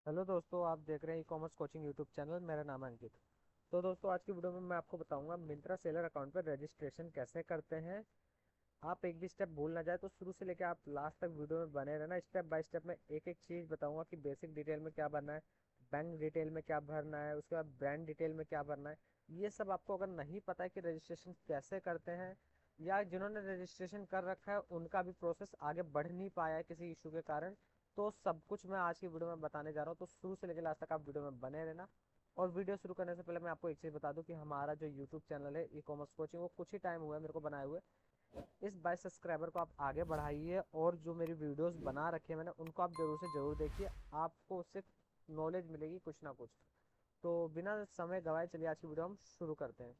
Hello दोस्तों, आप देख रहे हैं e commerce coaching YouTube channel. मेरा नाम है अंकित। तो दोस्तों, आज की वीडियो में मैं आपको बताऊंगा मिंत्रा सेलर अकाउंट पर रजिस्ट्रेशन कैसे करते हैं। आप एक भी स्टेप भूल ना जाए, तो शुरू से लेकर आप लास्ट तक वीडियो में बने रहना। स्टेप बाय स्टेप मैं एक एक चीज़ बताऊंगा कि बेसिक डिटेल में क्या भरना है, बैंक डिटेल में क्या भरना है, उसके बाद ब्रांड डिटेल में क्या भरना है। ये सब आपको अगर नहीं पता है कि रजिस्ट्रेशन कैसे करते हैं, या जिन्होंने रजिस्ट्रेशन कर रखा है उनका भी प्रोसेस आगे बढ़ नहीं पाया है किसी इशू के कारण, तो सब कुछ मैं आज की वीडियो में बताने जा रहा हूँ। तो शुरू से लेकर लास्ट तक आप वीडियो में बने रहना। और वीडियो शुरू करने से पहले मैं आपको एक चीज़ बता दूं कि हमारा जो यूट्यूब चैनल है ई कॉमर्स कोचिंग, वो कुछ ही टाइम हुआ है मेरे को बनाए हुए। इस 22 सब्सक्राइबर को आप आगे बढ़ाइए, और जो मेरी वीडियोस बना रखी है मैंने, उनको आप जरूर से जरूर देखिए। आपको उससे नॉलेज मिलेगी कुछ ना कुछ। तो बिना समय गवाए चलिए आज की वीडियो हम शुरू करते हैं।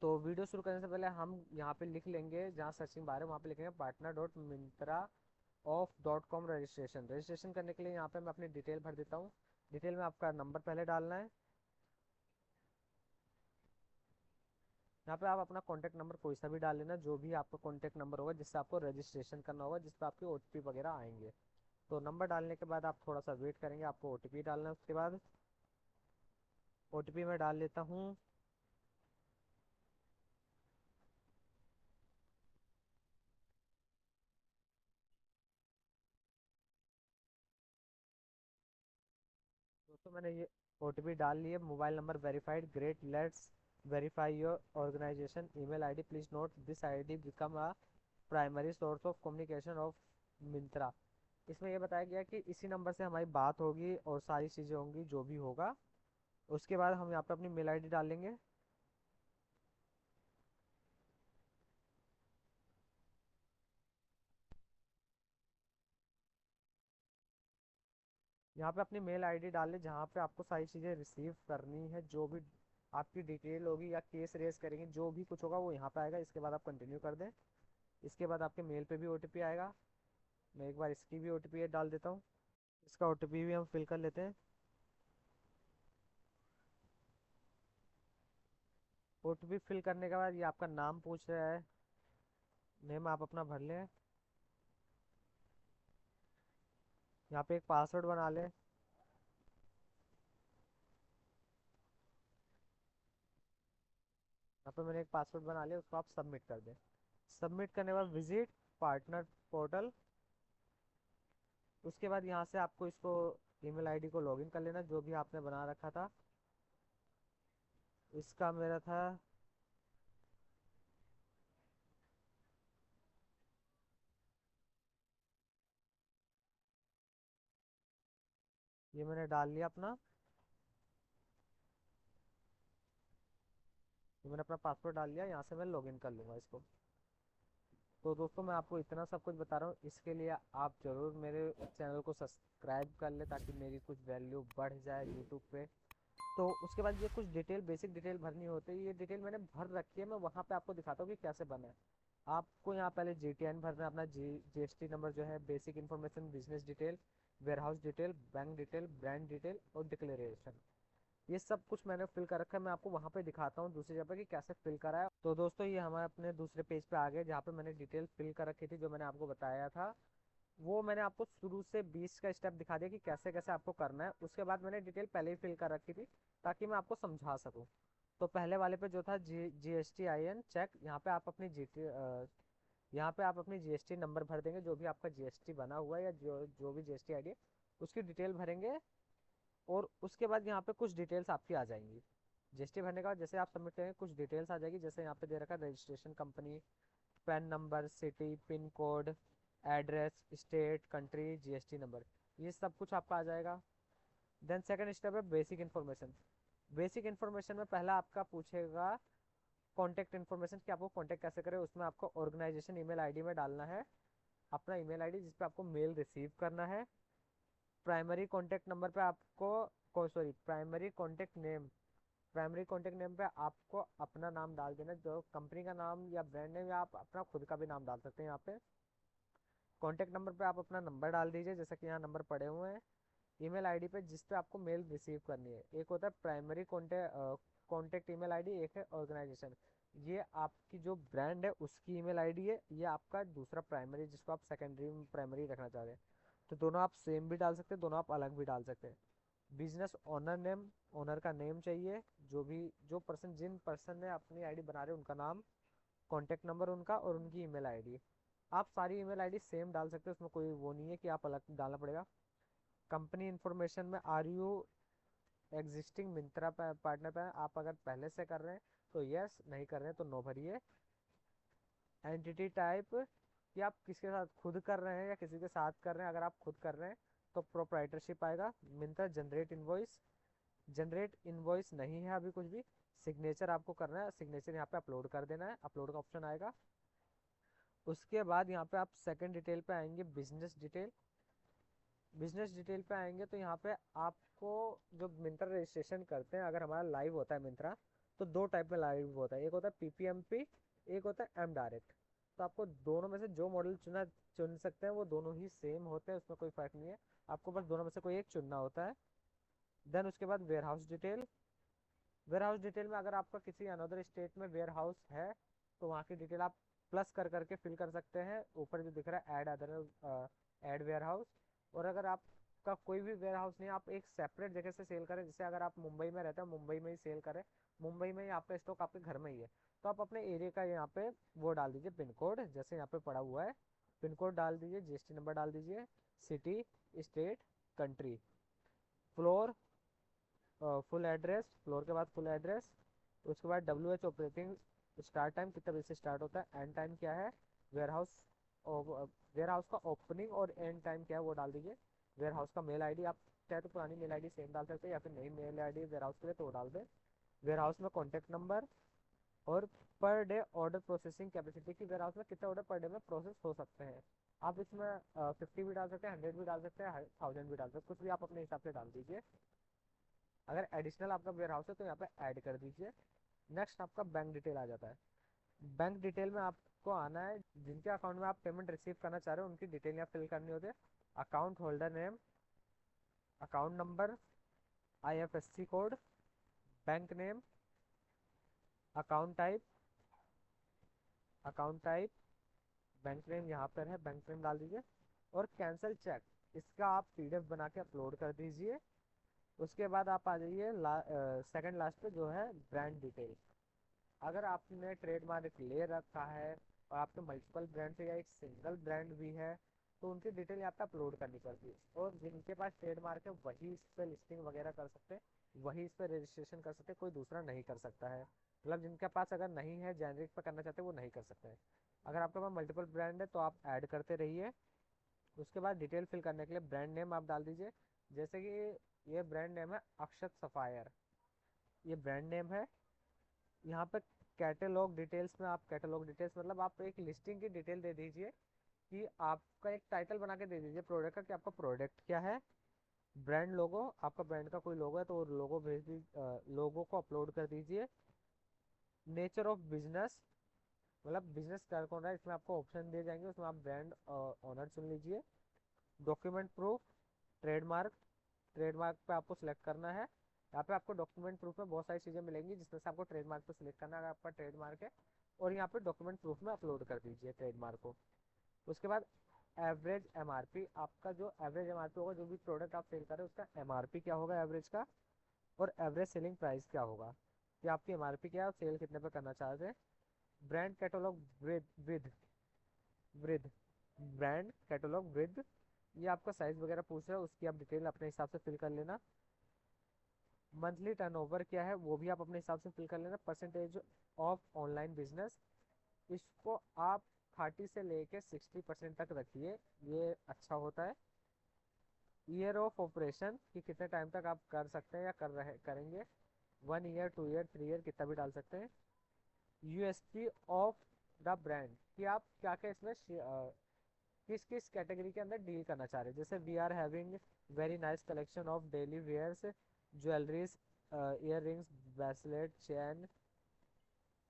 तो वीडियो शुरू करने से पहले हम यहाँ पे लिख लेंगे, जहाँ सर्चिंग बार है वहाँ पे लिखेंगे partner.myntra.com रजिस्ट्रेशन। रजिस्ट्रेशन करने के लिए यहाँ पे मैं अपनी डिटेल भर देता हूँ। डिटेल में आपका नंबर पहले डालना है। यहाँ पे आप अपना कॉन्टैक्ट नंबर कोई सा भी डाल लेना, जो भी आपका कॉन्टैक्ट नंबर होगा जिससे आपको रजिस्ट्रेशन करना होगा, जिस पर आपके ओटीपी वगैरह आएंगे। तो नंबर डालने के बाद आप थोड़ा सा वेट करेंगे, आपको ओटीपी डालना है। उसके बाद ओटीपी मैं डाल लेता हूँ। दोस्तों, मैंने ये ओटीपी डाल लिए। Mobile number verified, great, let's verify your organisation email ID, please note this ID become a primary source of communication of Myntra. इसमें यह बताया गया कि इसी नंबर से हमारी बात होगी और सारी चीज़ें होंगी जो भी होगा। उसके बाद हम यहाँ पे अपनी मेल आईडी डालेंगे। यहाँ पे अपनी मेल आईडी डाल लें, जहाँ पे आपको सारी चीज़ें रिसीव करनी है। जो भी आपकी डिटेल होगी या केस रेस करेंगे, जो भी कुछ होगा वो यहाँ पे आएगा। इसके बाद आप कंटिन्यू कर दें। इसके बाद आपके मेल पे भी ओटीपी आएगा। मैं एक बार इसकी भी ओटीपी डाल देता हूँ। इसका ओटीपी भी हम फिल कर लेते हैं। ओटीपी फिल करने के बाद ये आपका नाम पूछ रहा है। नेम आप अपना भर लें। यहाँ पे एक पासवर्ड बना लें। यहाँ पे मैंने एक पासवर्ड बना लिया, उसको आप सबमिट कर दें। सबमिट करने के बाद विजिट पार्टनर पोर्टल। उसके बाद यहाँ से आपको इसको ईमेल आईडी को लॉगिन कर लेना, जो भी आपने बना रखा था। इसका मेरा था। ये मैंने डाल लिया अपना। ये मैंने अपना पासवर्ड डाल लिया। यहाँ से मैं लॉगिन कर लूँगा इसको। तो दोस्तों, मैं आपको इतना सब कुछ बता रहा हूँ, इसके लिए आप ज़रूर मेरे चैनल को सब्सक्राइब कर ले, ताकि मेरी कुछ वैल्यू बढ़ जाए यूट्यूब पे। तो उसके बाद ये कुछ डिटेल, बेसिक डिटेल भरनी होती है। ये डिटेल मैंने भर रखी है, मैं वहाँ पे आपको दिखाता हूँ कि कैसे बना है। आपको यहाँ पहले जीटीएन भरना है, अपना जीएसटी नंबर जो है, basic information, business detail, warehouse detail, bank detail, brand detail और डिक्लेरेशन। ये सब कुछ मैंने फिल कर रखा है। मैं आपको वहाँ पे दिखाता हूँ दूसरी जगह पे कि कैसे फिल करा है। तो दोस्तों, ये हमारे अपने दूसरे पेज पे आ गए, जहाँ पे मैंने डिटेल फिल कर रखी थी, जो मैंने आपको बताया था। वो मैंने आपको शुरू से 20 का स्टेप दिखा दिया कि कैसे कैसे आपको करना है। उसके बाद मैंने डिटेल पहले ही फिल कर रखी थी, ताकि मैं आपको समझा सकूँ। तो पहले वाले पे जो था जीएसटी आई एन चेक, यहाँ पे आप अपनी यहाँ पे आप अपनी जीएसटी नंबर भर देंगे, जो भी आपका जीएसटी बना हुआ है, या जो जो भी जीएसटी आईडी है उसकी डिटेल भरेंगे। और उसके बाद यहाँ पे कुछ डिटेल्स आपकी आ जाएंगी। जीएसटी भरने के बाद जैसे आप सबमिट करेंगे, कुछ डिटेल्स आ जाएगी। जैसे यहाँ पे दे रखा है registration company, pan number, city, pin code, address, state, country, GST number, ये सब कुछ आपका आ जाएगा। देन सेकंड स्टेप है बेसिक इन्फॉर्मेशन। बेसिक इन्फॉर्मेशन में पहला आपका पूछेगा कॉन्टैक्ट इन्फॉर्मेशन, कि आपको कॉन्टैक्ट कैसे करें। उसमें आपको ऑर्गेनाइजेशन ईमेल आईडी में डालना है, अपना ईमेल आईडी जिस पे आपको मेल रिसीव करना है। प्राइमरी कॉन्टैक्ट नंबर पे आपको sorry primary contact name, primary contact name पे आपको अपना नाम डाल देना, जो कंपनी का नाम या ब्रांड नेम, या आप अपना खुद का भी नाम डाल सकते हैं यहाँ पे। कॉन्टैक्ट नंबर पे आप अपना नंबर डाल दीजिए, जैसे कि यहाँ नंबर पड़े हुए हैं। ईमेल आईडी पे जिस पे आपको मेल रिसीव करनी है, एक होता है प्राइमरी कॉन्टैक्ट ईमेल आईडी, एक है ऑर्गेनाइजेशन। ये आपकी जो ब्रांड है उसकी ईमेल आईडी है, ये आपका दूसरा प्राइमरी, जिसको आप सेकेंडरी प्राइमरी रखना चाह रहे हैं। तो दोनों आप सेम भी डाल सकते हैं, दोनों आप अलग भी डाल सकते हैं। बिजनेस ओनर नेम, ओनर का नेम चाहिए, जो भी जो पर्सन जिन पर्सन ने अपनी आईडी बना रहे हैं उनका नाम, कॉन्टैक्ट नंबर उनका और उनकी ईमेल आईडी। आप सारी ईमेल आईडी सेम डाल सकते हैं, उसमें कोई वो नहीं है कि आप अलग डालना पड़ेगा। कंपनी इन्फॉर्मेशन में are you existing Myntra partner पे आप अगर पहले से कर रहे हैं तो यस, नहीं कर रहे हैं तो नो भरिए। एंटिटी टाइप कि आप किसके साथ खुद कर रहे हैं या किसी के साथ कर रहे हैं, अगर आप खुद कर रहे हैं तो प्रोप्राइटरशिप आएगा। Myntra generate invoice, generate invoice नहीं है अभी कुछ भी। सिग्नेचर आपको करना है, सिग्नेचर यहाँ पे अपलोड कर देना है, अपलोड का ऑप्शन आएगा। उसके बाद यहाँ पे आप सेकंड डिटेल पे आएंगे, बिजनेस डिटेल। बिजनेस डिटेल पे आएंगे तो यहाँ पे आपको जो मिंत्रा रजिस्ट्रेशन करते हैं, अगर हमारा लाइव होता है मिंत्रा, तो दो टाइप में लाइव होता है, एक होता है पीपीएमपी, एक होता है एम डायरेक्ट। तो आपको दोनों में से जो मॉडल चुन सकते हैं, वो दोनों ही सेम होते हैं, उसमें कोई फर्क नहीं है, आपको बस दोनों में से कोई एक चुनना होता है। देन उसके बाद warehouse detail. Warehouse detail में अगर आपका किसी अनदर स्टेट में वेयर हाउस है तो वहाँ की डिटेल आप प्लस कर करके फिल कर सकते हैं, ऊपर जो दिख रहा है add other, add warehouse. और अगर आपका कोई भी वेयर हाउस नहीं, आप एक सेपरेट जगह से सेल करें, जैसे अगर आप मुंबई में रहते हैं, मुंबई में ही सेल करें, मुंबई में ही आपका स्टॉक आपके घर में ही है, तो आप अपने एरिया का यहाँ पे वो डाल दीजिए पिन कोड, जैसे यहाँ पे पड़ा हुआ है, पिन कोड डाल दीजिए, जीएसटी नंबर डाल दीजिए, city, state, country, floor, full address, floor के बाद फुल एड्रेस। उसके बाद W H operating start time कितने बजे से स्टार्ट होता है, एंड टाइम क्या है, वेयर हाउस, वेयर हाउस का ओपनिंग और एंड टाइम क्या है वो डाल दीजिए। वेयर हाउस का मेल आईडी आप चाहे तो पुरानी मेल आईडी सेम डाल सकते हैं, या फिर नई मेल आईडी वेयर हाउस के लिए तो वो डाल दें। वेयर हाउस में कॉन्टैक्ट नंबर और per day order processing capacity की वेयर हाउस में कितने ऑर्डर पर डे में प्रोसेस हो सकते हैं। आप इसमें 50 भी डाल सकते हैं, 100 भी डाल सकते हैं, 1000 भी डाल सकते हैं, कुछ भी आप अपने हिसाब से डाल दीजिए। अगर एडिशनल आपका वेयर हाउस है तो यहाँ पे ऐड कर दीजिए। नेक्स्ट आपका बैंक डिटेल आ जाता है। बैंक डिटेल में आपको आना है, जिनके अकाउंट में आप पेमेंट रिसीव करना चाह रहे हो उनकी डिटेल यहाँ फिल करनी होती है। Account holder name, account number, IFSC code, bank name, account type, account type, bank name यहाँ पर है, बैंक नेम डाल दीजिए। और कैंसिल चेक, इसका आप पीडीएफ बना के अपलोड कर दीजिए। उसके बाद आप आ जाइए सेकंड लास्ट पे, जो है ब्रांड डिटेल। अगर आपने ट्रेडमार्क ले रखा है और आपके मल्टीपल ब्रांड से या एक सिंगल ब्रांड भी है तो उनकी डिटेल यहाँ पे अपलोड करनी पड़ती है। और जिनके पास ट्रेडमार्क है वही इस पर लिस्टिंग वगैरह कर सकते हैं, वही इस पर रजिस्ट्रेशन कर सकते हैं, कोई दूसरा नहीं कर सकता है। मतलब जिनके पास अगर नहीं है, जेनरिक पे करना चाहते हैं, वो नहीं कर सकते हैं। अगर आपके पास मल्टीपल ब्रांड है तो आप ऐड करते रहिए। उसके बाद डिटेल फिल करने के लिए ब्रांड नेम आप डाल दीजिए, जैसे कि ये ब्रांड नेम है अक्षत सफायर, ये ब्रांड नेम है। यहाँ पे कैटलॉग डिटेल्स में आप कैटलॉग डिटेल्स मतलब आप एक लिस्टिंग की डिटेल दे दीजिए, कि आपका एक टाइटल बना के दे दीजिए प्रोडक्ट का, कि आपका प्रोडक्ट क्या है। ब्रांड लोगो, आपका ब्रांड का कोई लोगो है तो लोगो भेज दीजिए, लोगो को अपलोड कर दीजिए। नेचर ऑफ बिजनेस, मतलब बिजनेस कर कौन रहा है, इसमें आपको ऑप्शन दिए जाएंगे, उसमें आप ब्रांड ऑनर चुन लीजिए। डॉक्यूमेंट प्रूफ, ट्रेडमार्क, ट्रेडमार्क पे आपको सिलेक्ट करना है। यहाँ पे आपको डॉक्यूमेंट प्रूफ में बहुत सारी चीज़ें मिलेंगी, जिसमें से आपको ट्रेडमार्क पे सिलेक्ट करना है, अगर आपका ट्रेडमार्क है। और यहाँ पे डॉक्यूमेंट प्रूफ में अपलोड कर दीजिए ट्रेडमार्क को। उसके बाद एवरेज एमआरपी, आपका जो एवरेज एमआरपी होगा, जो भी प्रोडक्ट आप सेल कर रहे हैं उसका एमआरपी क्या होगा एवरेज का, और एवरेज सेलिंग प्राइस क्या होगा, कि आपकी एमआरपी क्या है और सेल कितने पे करना चाहते हैं। Brand catalogue with with brand catalogue with, ये आपका साइज वगैरह पूछ रहा है, उसकी आप डिटेल अपने हिसाब से फिल कर लेना। मंथली टर्नओवर क्या है वो भी आप अपने हिसाब से फिल कर लेना। परसेंटेज ऑफ ऑनलाइन बिजनेस, इसको आप 30 से लेके 60% तक रखिए, ये अच्छा होता है। ईयर ऑफ ऑपरेशन, कि कितने टाइम तक आप कर सकते हैं या करेंगे, 1 ईयर, 2 ईयर, 3 ईयर, कितना भी डाल सकते हैं। यूएसपी ऑफ द ब्रांड, कि आप क्या क्या इसमें किस किस कैटेगरी के अंदर डील करना चाह रहे हैं, जैसे we are having very nice collection of daily wears, jewelleries, earrings, bracelet, chain,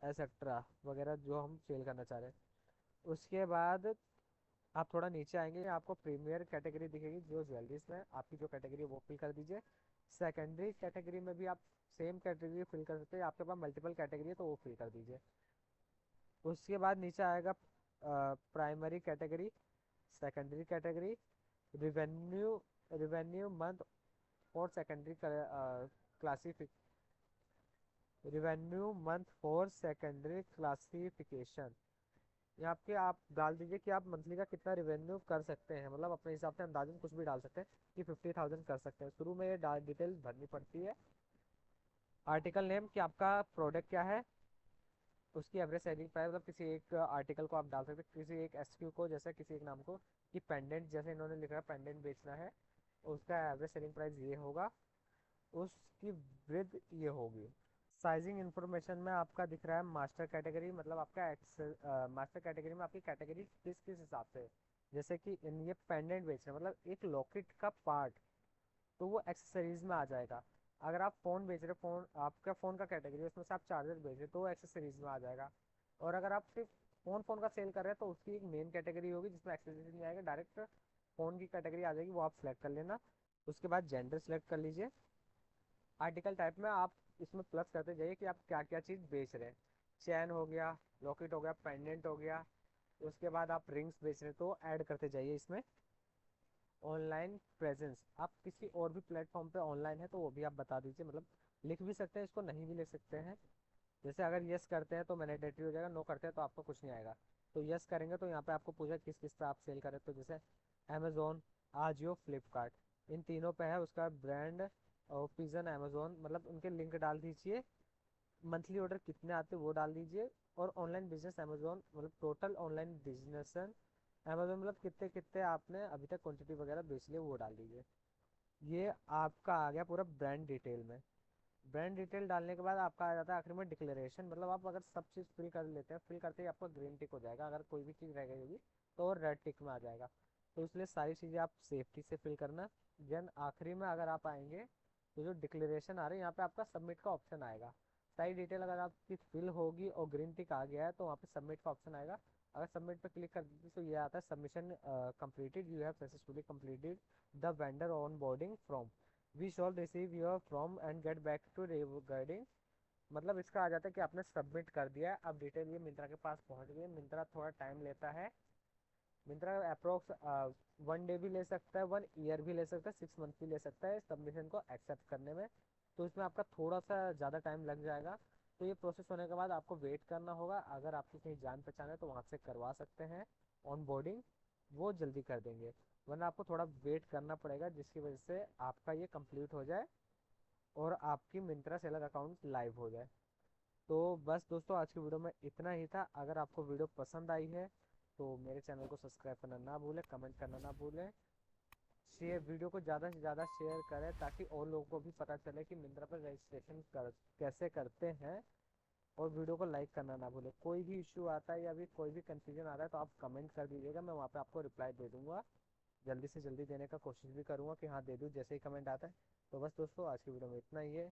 etcetera वगैरह जो हम सेल करना चाह रहे हैं। उसके बाद आप थोड़ा नीचे आएंगे, आपको प्रीमियर कैटेगरी दिखेगी जो ज्वेलरीज में, आपकी जो कैटेगरी है वो फिल कर दीजिए। सेकेंडरी कैटेगरी में भी आप सेम कैटेगरी फिल कर सकते हैं, आपके पास मल्टीपल कैटेगरी है तो वो फिल कर दीजिए। उसके बाद नीचे आएगा primary category, secondary category, revenue revenue month for secondary क्लासिफिक revenue month for secondary classification. यहाँ पे आप डाल दीजिए कि आप मंथली का कितना रिवेन्यू कर सकते हैं, मतलब अपने हिसाब से अंदाजन कुछ भी डाल सकते हैं कि 50,000 कर सकते हैं। शुरू में ये डिटेल भरनी पड़ती है। आर्टिकल नेम कि आपका प्रोडक्ट क्या है, उसकी एवरेज सेलिंग प्राइस, मतलब किसी एक आर्टिकल को आप डाल सकते हैं, किसी एक एसक्यू को, जैसे किसी एक नाम को कि पेंडेंट, जैसे इन्होंने लिखा है पेंडेंट बेचना है, उसका एवरेज सेलिंग प्राइस ये होगा, उसकी वृद्ध ये होगी। साइजिंग इन्फॉर्मेशन में आपका दिख रहा है मास्टर कैटेगरी, मतलब आपका मास्टर कैटेगरी में आपकी कैटेगरी किस किस हिसाब से है। जैसे कि इन ये पेंडेंट बेच रहे हैं, मतलब एक लॉकेट का पार्ट, तो वो एक्सेसरीज में आ जाएगा। अगर आप फ़ोन बेच रहे, फ़ोन आपका फ़ोन का कैटेगरी है, उसमें से आप चार्जर बेच रहे तो वो एक्सेसरीज में आ जाएगा। और अगर आप सिर्फ फ़ोन का सेल कर रहे हैं तो उसकी एक मेन कैटेगरी होगी जिसमें एक्सेसरीज नहीं आएगा, डायरेक्ट फ़ोन की कैटेगरी आ जाएगी, वो आप सेलेक्ट कर लेना। उसके बाद जेंडर सेलेक्ट कर लीजिए। आर्टिकल टाइप में आप इसमें प्लस करते जाइए कि आप क्या क्या चीज़ बेच रहे हैं। चैन हो गया, लॉकेट हो गया, पेंडेंट हो गया। उसके बाद आप रिंग्स बेच रहे हैं तो ऐड करते जाइए इसमें। ऑनलाइन प्रेजेंस, आप किसी और भी प्लेटफॉर्म पे ऑनलाइन है तो वो भी आप बता दीजिए, मतलब लिख भी सकते हैं इसको, नहीं भी लिख सकते हैं। जैसे अगर यस करते हैं तो मैंडेटरी हो जाएगा, नो करते हैं तो आपको कुछ नहीं आएगा। तो यस करेंगे तो यहाँ पे आपको पूछा किस किस पे आप सेल करें, तो जैसे अमेजोन, आजियो, फ्लिपकार्ट, इन तीनों पे है। उसका ब्रांड और पिजन अमेजोन, मतलब उनके लिंक डाल दीजिए। मंथली ऑर्डर कितने आते हैं वो डाल दीजिए। और ऑनलाइन बिजनेस अमेजोन, मतलब टोटल ऑनलाइन बिजनेस अमेजोन, मतलब कितने कितने आपने अभी तक क्वांटिटी वगैरह बेच ली वो डाल दीजिए। ये आपका आ गया पूरा ब्रांड डिटेल में। ब्रांड डिटेल डालने के बाद आपका आ जाता है आखिर में डिक्लेरेशन, मतलब आप अगर सब चीज़ फिल कर लेते हैं, फिल करते ही आपका ग्रीन टिक हो जाएगा। अगर कोई भी चीज़ रह गई होगी तो वो रेड टिक में आ जाएगा। तो इसलिए सारी चीज़ें आप सेफ्टी से फिल करना। देन आखिरी में अगर आप आएंगे तो जो डिक्लेरेशन आ रही है यहाँ पे आपका सबमिट का ऑप्शन आएगा। सारी डिटेल अगर आपकी फिल होगी और ग्रीन टिक आ गया है तो वहाँ पे सबमिट का ऑप्शन आएगा। अगर सबमिट पे क्लिक कर दीजिए तो ये आता है submission completed, you have successfully completed the vendor onboarding form, we shall receive your form and get back to regarding. मतलब इसका आ जाता है कि आपने सबमिट कर दिया है, अब डिटेल ये मिंत्रा के पास पहुंच गई है। मिंत्रा थोड़ा टाइम लेता है। मिंत्रा अप्रोक्स 1 डे भी ले सकता है, 1 ईयर भी ले सकता है, 6 मंथ भी ले सकता है सबमिशन को एक्सेप्ट करने में। तो इसमें आपका थोड़ा सा ज़्यादा टाइम लग जाएगा। तो ये प्रोसेस होने के बाद आपको वेट करना होगा। अगर आपकी कहीं जान पहचान है तो वहाँ से करवा सकते हैं ऑन बोर्डिंग, वो जल्दी कर देंगे। वरना आपको थोड़ा वेट करना पड़ेगा जिसकी वजह से आपका ये कंप्लीट हो जाए और आपकी मिंत्रा सेलर अकाउंट लाइव हो जाए। तो बस दोस्तों आज की वीडियो में इतना ही था। अगर आपको वीडियो पसंद आई है तो मेरे चैनल को सब्सक्राइब करना ना भूलें, कमेंट करना ना भूलें, शेयर वीडियो को ज़्यादा से ज़्यादा शेयर करें ताकि और लोगों को भी पता चले कि मिंत्रा पर रजिस्ट्रेशन कैसे करते हैं। और वीडियो को लाइक करना ना भूलें। कोई भी इश्यू आता है या भी कोई भी कंफ्यूजन आ रहा है तो आप कमेंट कर दीजिएगा, मैं वहाँ पे आपको रिप्लाई दे दूँगा। जल्दी से जल्दी देने का कोशिश भी करूँगा कि हाँ दे दूँ जैसे ही कमेंट आता है। तो बस दोस्तों आज की वीडियो में इतना ही है।